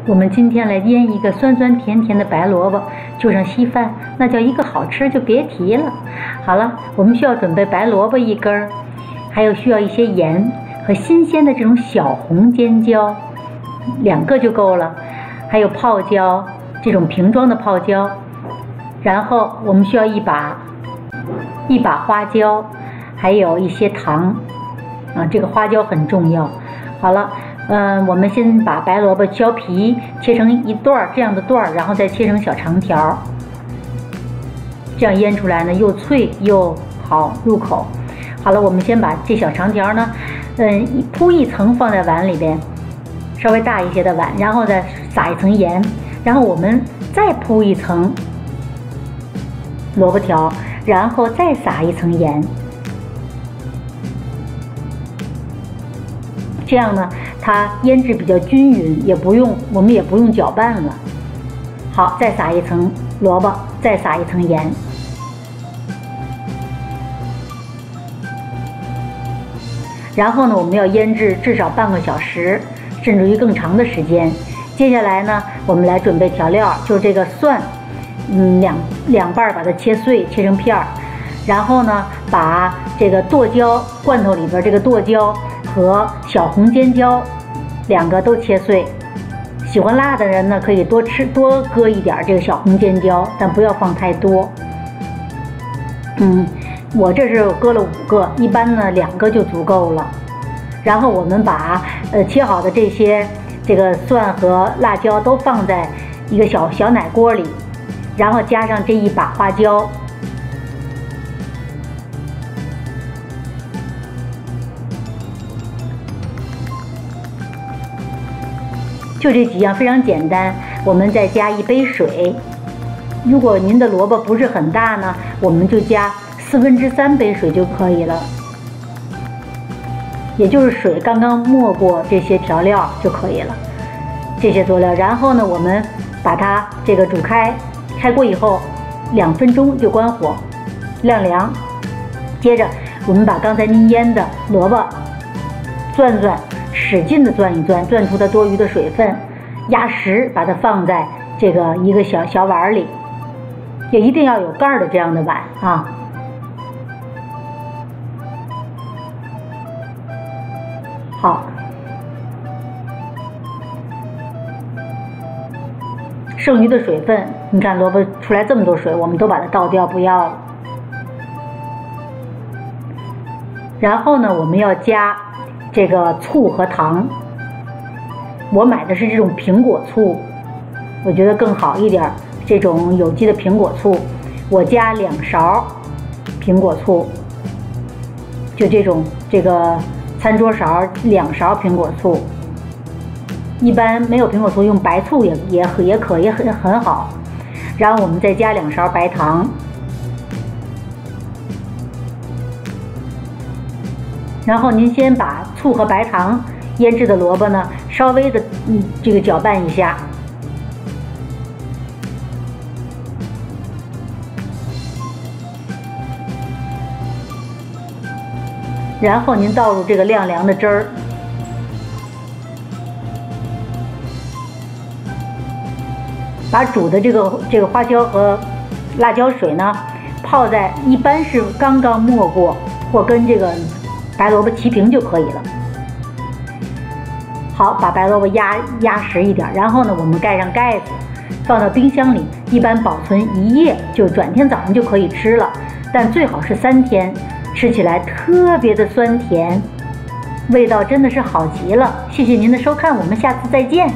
我们今天来腌一个酸酸甜甜的白萝卜，就上稀饭，那叫一个好吃，就别提了。好了，我们需要准备白萝卜1根，还有需要一些盐和新鲜的这种小红尖椒，2个就够了，还有泡椒，这种瓶装的泡椒。然后我们需要一把花椒，还有一些糖，这个花椒很重要。好了。我们先把白萝卜削皮，切成一段这样的段，然后再切成小长条，这样腌出来呢又脆又好入口。好了，我们先把这小长条呢，铺一层放在碗里边，稍微大一些的碗，然后再撒一层盐，然后我们再铺一层萝卜条，然后再撒一层盐，这样呢。它腌制比较均匀，我们也不用搅拌了。好，再撒一层萝卜，再撒一层盐，然后呢，我们要腌制至少半个小时，甚至于更长的时间。接下来呢，我们来准备调料，就是这个蒜，两半把它切碎，切成片儿，然后呢，把这个剁椒罐头里边这个剁椒和小红尖椒2个都切碎。喜欢辣的人呢，可以多搁一点这个小红尖椒，但不要放太多。我这是搁了5个，一般呢2个就足够了。然后我们把切好的这个蒜和辣椒都放在一个小奶锅里，然后加上这1把花椒。就这几样非常简单，我们再加1杯水。如果您的萝卜不是很大呢，我们就加3/4杯水就可以了，也就是水刚刚没过这些调料就可以了，这些佐料。然后呢，我们把它这个煮开锅以后2分钟就关火，晾凉。接着我们把刚才您腌的萝卜攥，使劲的攥一攥，攥出它多余的水分，压实，把它放在这个一个小碗里，也一定要有盖的这样的碗啊。好，剩余的水分，你看萝卜出来这么多水，我们都把它倒掉，不要了。然后呢，我们要加这个醋和糖，我买的是这种苹果醋，我觉得更好一点，这种有机的苹果醋，我加2勺苹果醋，就这个餐桌勺2勺苹果醋。一般没有苹果醋，用白醋也可以很好。然后我们再加2勺白糖。然后您先把醋和白糖腌制的萝卜呢，稍微的这个搅拌一下，然后您倒入这个晾凉的汁儿，把煮的这个花椒和辣椒水呢，泡在一般是刚刚没过或跟这个白萝卜齐平就可以了。好，把白萝卜压实一点，然后呢，我们盖上盖子，放到冰箱里，一般保存1夜，就转天早上就可以吃了。但最好是3天，吃起来特别的酸甜，味道真的是好极了。谢谢您的收看，我们下次再见。